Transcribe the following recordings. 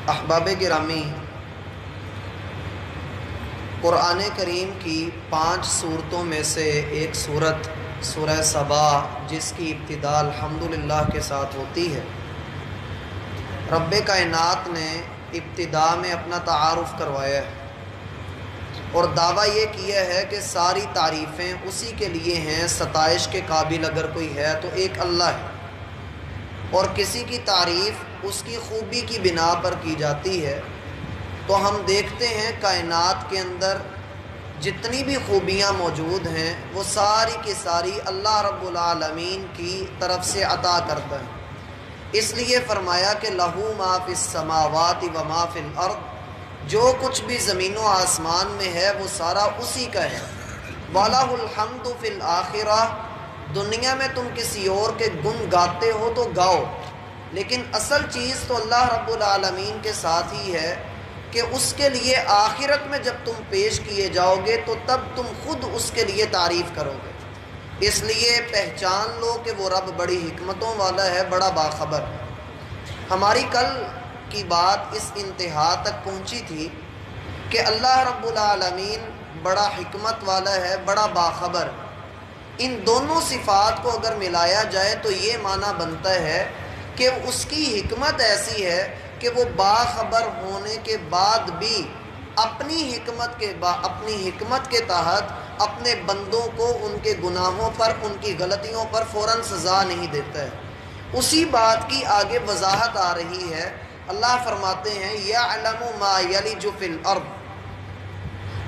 احباب گرامی، قرآن کریم کی 5 صورتوں میں سے ایک صورت سورہ سبا، جس کی ابتدا الحمدللہ کے ساتھ ہوتی ہے۔ رب کائنات نے ابتدا میں اپنا تعارف کروایا ہے اور دعویٰ یہ کیا ہے کہ ساری تعریفیں اسی کے لیے ہیں، ستائش کے قابل اگر کوئی ہے تو ایک اللہ ہے، اور کسی کی تعریف اس کی خوبی کی بنا پر کی جاتی ہے۔ تو ہم دیکھتے ہیں کائنات کے اندر جتنی بھی خوبیاں موجود ہیں وہ ساری کی ساری اللہ رب العالمین کی طرف سے عطا کرتا ہے۔ اس لیے فرمایا کہ لہو ما فی السماوات و ما فی الارض، جو کچھ بھی زمین و آسمان میں ہے وہ سارا اسی کا ہے۔ وَلَهُ الْحَمْدُ فِي الْآخِرَةِ، دنیا میں تم کسی اور کے گن گاتے ہو تو گاؤ، لیکن اصل چیز تو اللہ رب العالمین کے ساتھ ہی ہے کہ اس کے لیے آخرت میں جب تم پیش کیے جاؤ گے تو تب تم خود اس کے لیے تعریف کرو گے۔ اس لیے پہچان لو کہ وہ رب بڑی حکمتوں والا ہے، بڑا باخبر۔ ہماری کل کی بات اس انتہا تک پہنچی تھی کہ اللہ رب العالمین بڑا حکمت والا ہے، بڑا باخبر۔ ان دونوں صفات کو اگر ملایا جائے تو یہ معنی بنتا ہے کہ اس کی حکمت ایسی ہے کہ وہ باخبر ہونے کے بعد بھی اپنی حکمت کے تحت اپنے بندوں کو ان کے گناہوں پر، ان کی غلطیوں پر فوراً سزا نہیں دیتا ہے۔ اسی بات کی آگے وضاحت آ رہی ہے۔ اللہ فرماتے ہیں یعلم ما یلج فی الارض،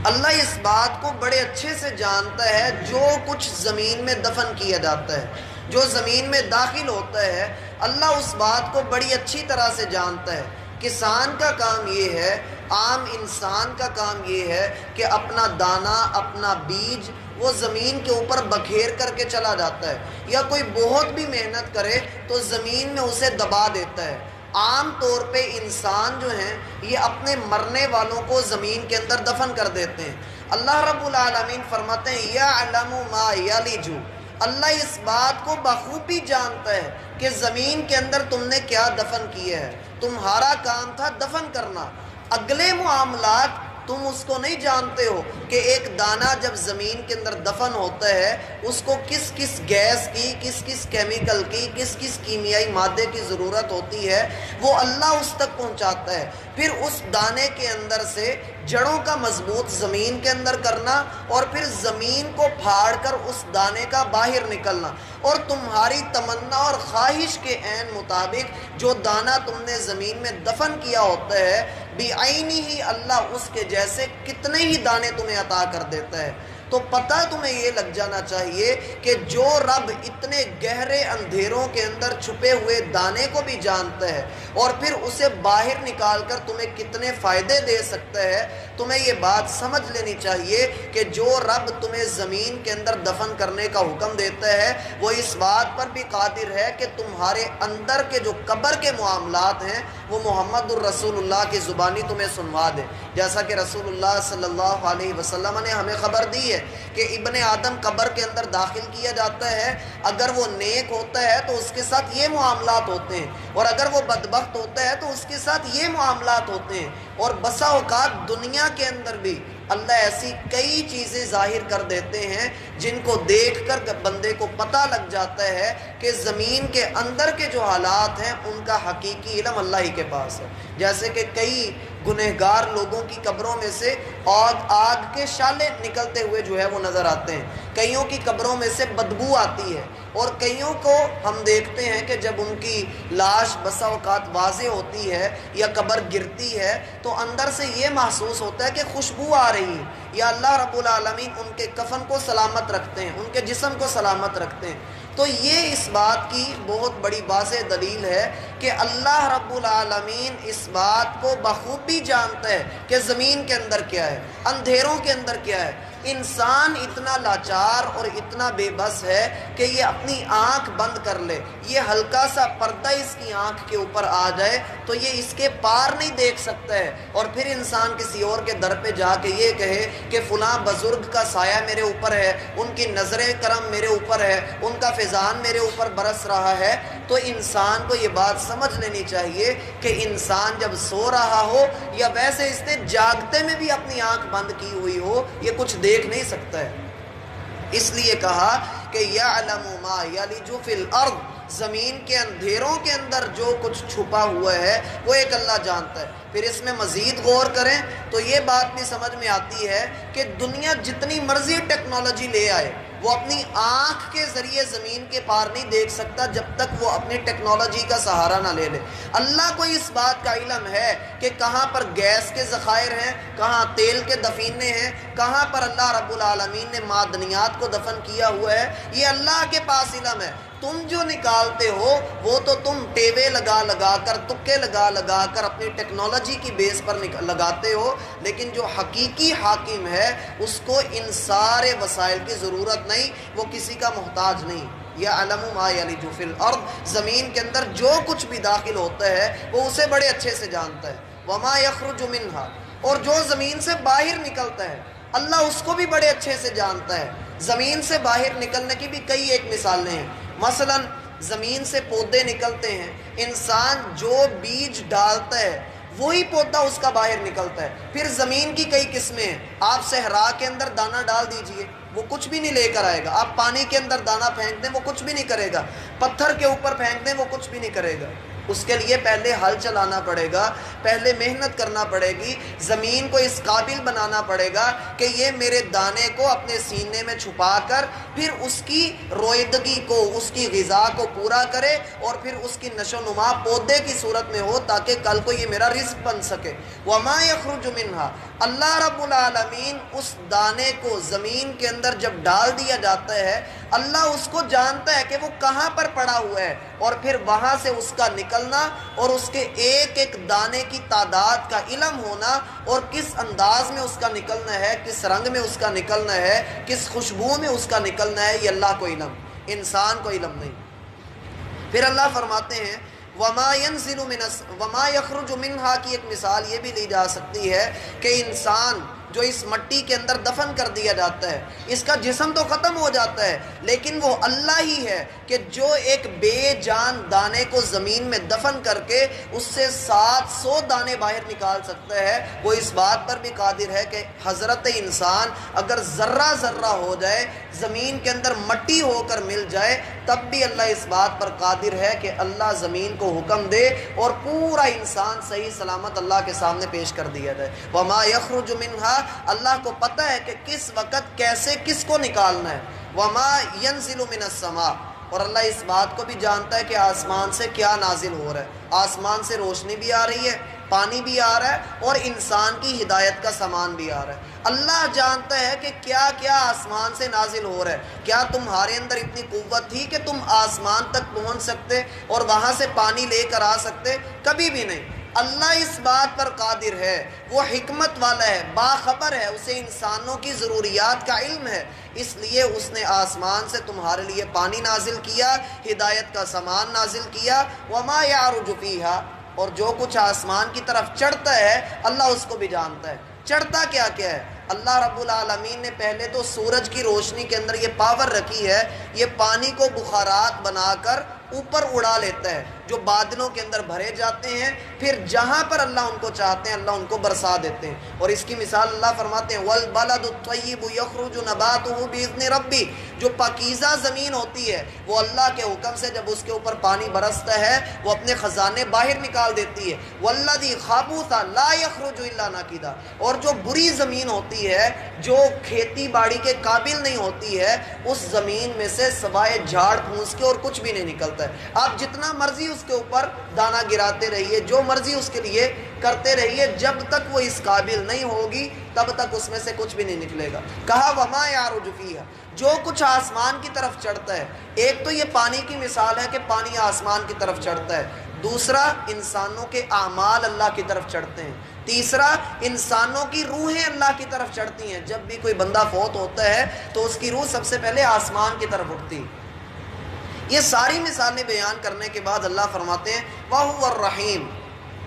اللہ اس بات کو بڑے اچھے سے جانتا ہے جو کچھ زمین میں دفن کیا جاتا ہے، جو زمین میں داخل ہوتا ہے، اللہ اس بات کو بڑی اچھی طرح سے جانتا ہے۔ کسان کا کام یہ ہے، عام انسان کا کام یہ ہے کہ اپنا دانہ، اپنا بیج وہ زمین کے اوپر بکھیر کر کے چلا جاتا ہے، یا کوئی بہت بھی محنت کرے تو زمین میں اسے دبا دیتا ہے۔ عام طور پہ انسان جو ہیں یہ اپنے مرنے والوں کو زمین کے اندر دفن کر دیتے ہیں۔ اللہ رب العالمین فرماتے ہیں یعلم ما یلج، اللہ اس بات کو بخوبی جانتا ہے کہ زمین کے اندر تم نے کیا دفن کیا ہے۔ تمہارا کام تھا دفن کرنا، اگلے معاملات تم اس کو نہیں جانتے ہو کہ ایک دانہ جب زمین کے اندر دفن ہوتا ہے اس کو کس کس گیس کی، کس کس کیمیکل کی، کس کس کیمیائی مادے کی ضرورت ہوتی ہے، وہ اللہ اس تک پہنچاتا ہے۔ پھر اس دانے کے اندر سے جڑوں کا مضبوط زمین کے اندر کرنا، اور پھر زمین کو پھاڑ کر اس دانے کا باہر نکلنا، اور تمہاری تمنا اور خواہش کے عین مطابق جو دانہ تم نے زمین میں دفن کیا ہوتا ہے بعینی ہی اللہ اس کے جیسے کتنے ہی دانے تمہیں عطا کر دیتا ہے۔ تو پتہ تمہیں یہ لگ جانا چاہیے کہ جو رب اتنے گہرے اندھیروں کے اندر چھپے ہوئے دانے کو بھی جانتا ہے اور پھر اسے باہر نکال کر تمہیں کتنے فائدے دے سکتا ہے، تمہیں یہ بات سمجھ لینی چاہیے کہ جو رب تمہیں زمین کے اندر دفن کرنے کا حکم دیتا ہے وہ اس بات پر بھی قادر ہے کہ تمہارے اندر کے جو قبر کے معاملات ہیں وہ محمد الرسول اللہ کی زبانی تمہیں سنوا دے۔ جیسا کہ رسول اللہ صلی اللہ علیہ وسلم نے ہمیں خبر دی ہے کہ ابن آدم قبر کے اندر داخل کیا جاتا ہے، اگر وہ نیک ہوتا ہے تو اس کے ساتھ یہ معاملات ہوتے ہیں، اور اگر وہ بدبخت ہوتا ہے تو اس کے ساتھ یہ معاملات ہوتے ہیں۔ اور بسا اوقات دنیا کے اندر بھی اللہ ایسی کئی چیزیں ظاہر کر دیتے ہیں جن کو دیکھ کر بندے کو پتہ لگ جاتا ہے کہ زمین کے اندر کے جو حالات ہیں ان کا حقیقی علم اللہ ہی کے پاس ہے۔ جیسے کہ کئی گنہگار لوگوں کی قبروں میں سے آگ کے شعلے نکلتے ہوئے جو ہے وہ نظر آتے ہیں، کئیوں کی قبروں میں سے بدبو آتی ہے، اور کئیوں کو ہم دیکھتے ہیں کہ جب ان کی لاش بسا اوقات واضح ہوتی ہے یا قبر گرتی ہے تو اندر سے یہ محسوس ہوتا ہے کہ خوشبو آ رہی ہے، یا اللہ رب العالمین ان کے کفن کو سلامت رکھتے ہیں، ان کے جسم کو سلامت رکھتے ہیں۔ تو یہ اس بات کی بہت بڑی واضح دلیل ہے کہ اللہ رب العالمین اس بات کو بخوبی جانتا ہے کہ زمین کے اندر کیا ہے، اندھیروں کے اندر کیا ہے۔ انسان اتنا لاچار اور اتنا بے بس ہے کہ یہ اپنی آنکھ بند کر لے، یہ ہلکا سا پردہ اس کی آنکھ کے اوپر آ جائے تو یہ اس کے پار نہیں دیکھ سکتا ہے، اور پھر انسان کسی اور کے در پہ جا کے یہ کہے کہ فلاں بزرگ کا سایہ میرے اوپر ہے، ان کی نظر کرم میرے اوپر ہے، ان کا فیضان میرے اوپر برس رہا ہے۔ تو انسان کو یہ بات سمجھ لینی چاہیے کہ انسان جب سو رہا ہو یا ویسے اس نے جاگتے میں بھی اپنی آنکھ بند کی ہوئی ہو، یہ کچھ دیکھ نہیں سکتا ہے۔ اس لیے کہا کہ یعلم ما یلج فی الارض، زمین کے اندھیروں کے اندر جو کچھ چھپا ہوا ہے وہ ایک اللہ جانتا ہے۔ پھر اس میں مزید غور کریں تو یہ بات بھی سمجھ میں آتی ہے کہ دنیا جتنی مرضی ٹیکنالوجی لے آئے، وہ اپنی آنکھ کے ذریعے زمین کے پار نہیں دیکھ سکتا جب تک وہ اپنی ٹیکنالوجی کا سہارا نہ لے لے۔ اللہ کو اس بات کا علم ہے کہ کہاں پر گیس کے ذخائر ہیں، کہاں تیل کے دفینے ہیں، کہاں پر اللہ رب العالمین نے معدنیات کو دفن کیا ہوا ہے، یہ اللہ کے پاس علم ہے۔ تم جو نکالتے ہو وہ تو تم ٹیوے لگا لگا کر، تکے لگا لگا کر اپنی ٹیکنالوجی کی بیس پر لگاتے ہو، لیکن جو حقیقی حاکم ہے اس کو ان سارے وسائل کی ضرورت نہیں، وہ کسی کا محتاج نہیں۔ یعلم ما یلج فی الارض، زمین کے اندر جو کچھ بھی داخل ہوتا ہے وہ اسے بڑے اچھے سے جانتا ہے۔ وما یخرج منہا، اور جو زمین سے باہر نکلتا ہے اللہ اس کو بھی بڑے اچھے سے جانتا ہے۔ زمین سے باہر نکلنے کی بھی کئی ایک مثالیں ہیں، مثلا زمین سے پودے نکلتے ہیں، انسان جو بیج ڈالتا ہے وہی پودا اس کا باہر نکلتا ہے۔ پھر زمین کی کئی قسمیں ہیں، آپ صحرا کے اندر دانہ ڈال دیجئے وہ کچھ بھی نہیں لے کر آئے گا، آپ پانی کے اندر دانہ پھینک دیں وہ کچھ بھی نہیں کرے گا، پتھر کے اوپر پھینک دیں وہ کچھ بھی نہیں کرے گا۔ اس کے لیے پہلے ہل چلانا پڑے گا، پہلے محنت کرنا پڑے گی، زمین کو اس قابل بنانا پڑے گا کہ یہ میرے دانے کو اپنے سینے میں چھپا کر پھر اس کی رویدگی کو، اس کی غذا کو پورا کرے، اور پھر اس کی نشو و نما پودے کی صورت میں ہو تاکہ کل کو یہ میرا رزق بن سکے۔ وما یخرج منہا، اللہ رب العالمین اس دانے کو زمین کے اندر جب ڈال دیا جاتا ہے اللہ اس کو جانتا ہے کہ وہ کہاں پر پڑا ہوا ہے، اور پھر وہاں سے اس کا نکلنا اور اس کے ایک ایک دانے کی تعداد کا علم ہونا، اور کس انداز میں اس کا نکلنا ہے، کس رنگ میں اس کا نکلنا ہے، کس خوشبو میں اس کا نکلنا ہے، یہ اللہ کو علم، انسان کو علم نہیں۔ پھر اللہ فرماتے ہیں وما یخرج منہا کی ایک مثال یہ بھی لی جا سکتی ہے کہ انسان جو اس مٹی کے اندر دفن کر دیا جاتا ہے، اس کا جسم تو ختم ہو جاتا ہے، لیکن وہ اللہ ہی ہے کہ جو ایک بے جان دانے کو زمین میں دفن کر کے اس سے 700 دانے باہر نکال سکتا ہے۔ وہ اس بات پر بھی قادر ہے کہ حضرت انسان اگر ذرہ ذرہ ہو جائے، زمین کے اندر مٹی ہو کر مل جائے، تب بھی اللہ اس بات پر قادر ہے کہ اللہ زمین کو حکم دے اور پورا انسان صحیح سلامت اللہ کے سامنے پیش کر دیا جائے۔ وما یخرج منہا، اللہ کو پتہ ہے کہ کس وقت کیسے کس کو نکالنا ہے۔ وما ینزل من السماء، اور اللہ اس بات کو بھی جانتا ہے کہ آسمان سے کیا نازل ہو رہا ہے، آسمان سے روشنی بھی آ رہی ہے، پانی بھی آ رہا ہے، اور انسان کی ہدایت کا سامان بھی آ رہا ہے۔ اللہ جانتا ہے کہ کیا کیا آسمان سے نازل ہو رہا ہے۔ کیا تمہارے اندر اتنی قوت تھی کہ تم آسمان تک پہنچ سکتے اور وہاں سے پانی لے کر آ سکتے؟ کبھی بھی نہیں۔ اللہ اس بات پر قادر ہے، وہ حکمت والا ہے، باخبر ہے، اسے انسانوں کی ضروریات کا علم ہے، اس لیے اس نے آسمان سے تمہارے لیے پانی نازل کیا، ہدایت کا سامان نازل کیا۔ وما یعرج فیہا، اور جو کچھ آسمان کی طرف چڑھتا ہے اللہ اس کو بھی جانتا ہے۔ چڑھتا کیا کیا ہے؟ اللہ رب العالمین نے پہلے تو سورج کی روشنی کے اندر یہ پاور رکھی ہے، یہ پانی کو بخارات بنا کر اوپر اڑا لیتا ہے، جو بادلوں کے اندر بھرے جاتے ہیں، پھر جہاں پر اللہ ان کو چاہتے ہیں اللہ ان کو برسا دیتے ہیں۔ اور اس کی مثال اللہ فرماتے ہیں وَالْبَلَدُ الطَّيِّبُ يَخْرُجُ نَبَاتُهُ بِإِذْنِ رَبِّهِ، جو پاکیزہ زمین ہوتی ہے وہ اللہ کے حکم سے جب اس کے اوپر پانی برستا ہے وہ اپنے خزانے باہر نکال دیتی ہے۔ وَالَّذِي خَبُثَ لَا يَخْرُجُ إِلَّا نَكِدًا، اور جو بری زمین ہوتی ہے، جو کھیتی باڑی کے قابل نہیں ہوتی ہے، اس زمین میں سے سوائے جھاڑ پھونس کے اور کچھ بھی نہیں نکلتا ہے۔ آپ جتنا مرضی اس کے اوپر دانہ گراتے رہیے، جو مرضی اس کے لیے کرتے رہیے، جب تک وہ اس قابل نہیں ہوگی تب تک اس میں سے کچھ بھی نہیں نکلے گا۔ کہا وما یعرج فیہا، جو کچھ آسمان کی طرف چڑھتا ہے، ایک تو یہ پانی کی مثال ہے کہ پانی آسمان کی طرف چڑھتا ہے، دوسرا انسانوں کے اعمال اللہ کی طرف چڑھتے ہیں، تیسرا انسانوں کی روحیں اللہ کی طرف چڑھتی ہیں۔ جب بھی کوئی بندہ فوت ہوتا ہے تو اس کی روح سب سے پہلے آسمان کی طرف اٹھتی ہے۔ یہ ساری مثالیں بیان کرنے کے بعد اللہ فرماتے ہیں وَهُوَ الرَّحِيمُ۔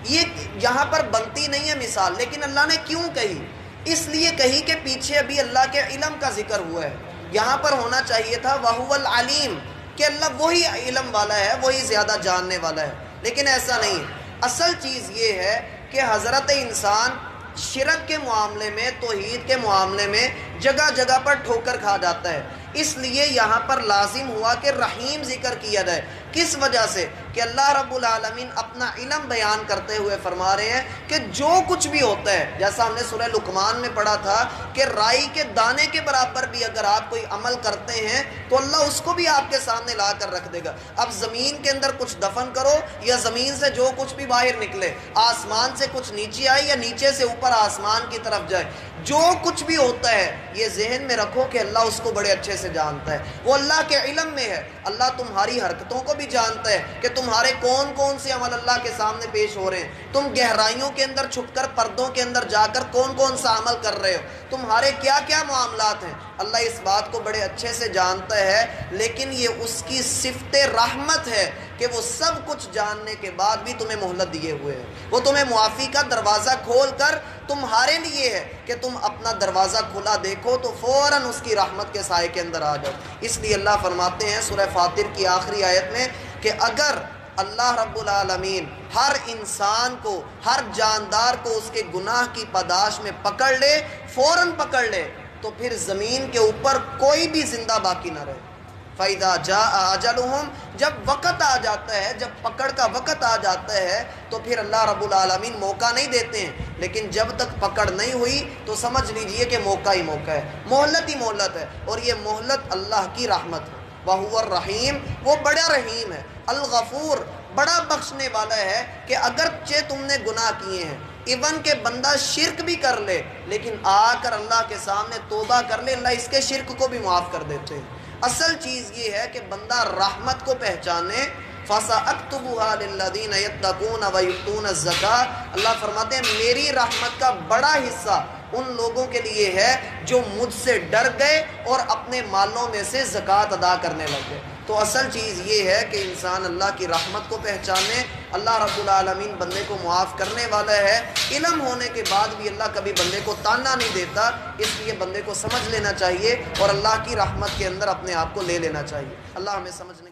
یہ یہاں پر بنتی نہیں ہے مثال، لیکن اللہ نے کیوں کہی؟ اس لیے کہی کہ پیچھے ابھی اللہ کے علم کا ذکر ہوا ہے، یہاں پر ہونا چاہیے تھا وَهُوَ الْعَلِيمُ، کہ اللہ وہی علم والا ہے، وہی زیادہ جاننے والا ہے، لیکن ایسا نہیں ہے۔ اصل چیز یہ ہے کہ حضرت انسان شرک کے معاملے میں، توحید کے معاملے میں جگہ جگہ پر ٹھوکر کھا جاتا ہے، اس لیے یہاں پر لازم ہوا کہ رحیم ذکر کیا جائے۔ کس وجہ سے؟ کہ اللہ رب العالمین اپنا علم بیان کرتے ہوئے فرما رہے ہیں کہ جو کچھ بھی ہوتا ہے، جیسا ہم نے سورہ لقمان میں پڑھا تھا کہ رائی کے دانے کے برابر بھی اگر آپ کوئی عمل کرتے ہیں تو اللہ اس کو بھی آپ کے سامنے لا کر رکھ دے گا۔ اب زمین کے اندر کچھ دفن کرو یا زمین سے جو کچھ بھی باہر نکلے، آسمان سے کچھ نیچے آئے یا نیچے سے اوپر آسمان کی طرف جائے، جو کچھ بھی ہوتا ہے یہ ذہن میں رکھو کہ اللہ اس کو بڑے اچھے سے جانتا ہے، وہ اللہ کے علم میں ہے۔ اللہ تمہاری حرکتوں کو بھی جانتا ہے کہ تمہارے کون کون سے عمل اللہ کے سامنے پیش ہو رہے ہیں، تم گہرائیوں کے اندر چھپ کر، پردوں کے اندر جا کر کون کون سا عمل کر رہے ہو، تمہارے کیا کیا معاملات ہیں، اللہ اس بات کو بڑے اچھے سے جانتا ہے۔ لیکن یہ اس کی صفت رحمت ہے کہ وہ سب کچھ جاننے کے بعد بھی تمہیں مہلت دیے ہوئے ہے، وہ تمہیں معافی کا دروازہ کھول کر تمہارے لیے ہے کہ تم اپنا دروازہ کھلا دیکھو تو فوراً اس کی رحمت کے سائے کے اندر آ جاؤ۔ اس لیے اللہ فرماتے ہیں سورہ فاطر کی آخری آیت میں کہ اگر اللہ رب العالمین ہر انسان کو، ہر جاندار کو اس کے گناہ کی پاداش میں پکڑ لے، فوراً پکڑ لے، تو پھر زمین کے اوپر کوئی بھی زندہ باقی نہ رہے۔ فَإِذَا جَاءَ أَجَلُهُمْ، جب وقت آ جاتا ہے، جب پکڑ کا وقت آ جاتا ہے تو پھر اللہ رب العالمین موقع نہیں دیتے ہیں، لیکن جب تک پکڑ نہیں ہوئی تو سمجھ لیجئے کہ موقع ہی موقع ہے، مہلت ہی مہلت ہے، اور یہ مہلت اللہ کی رحمت ہے۔ وَهُوَ الرَّحِيمُ، وہ بڑا رحیم ہے، الغفور، بڑا بخشنے والا ہے کہ اگرچہ تم نے گناہ کیے ہیں، ایون کہ بندہ شرک بھی کر لے لیکن آ کر اللہ کے سامنے توبہ کر لے، اللہ اس کے شرک کو بھی معاف کر دیتے ہیں۔ اصل چیز یہ ہے کہ بندہ رحمت کو پہچانے۔ فَسَأَكْتُبُهَا لِلَّذِينَ يَتَّقُونَ وَيُؤْتُونَ الزَّكَاةَ، اللہ فرماتے ہیں میری رحمت کا بڑا حصہ ان لوگوں کے لیے ہے جو مجھ سے ڈر گئے اور اپنے مالوں میں سے زکوٰۃ ادا کرنے لگ گئے۔ تو اصل چیز یہ ہے کہ انسان اللہ کی رحمت کو پہچانے۔ اللہ رب العالمین بندے کو معاف کرنے والا ہے، علم ہونے کے بعد بھی اللہ کبھی بندے کو تانا نہیں دیتا، اس لیے بندے کو سمجھ لینا چاہیے اور اللہ کی رحمت کے اندر اپنے آپ کو لے لینا چاہیے۔ اللہ ہمیں سمجھنے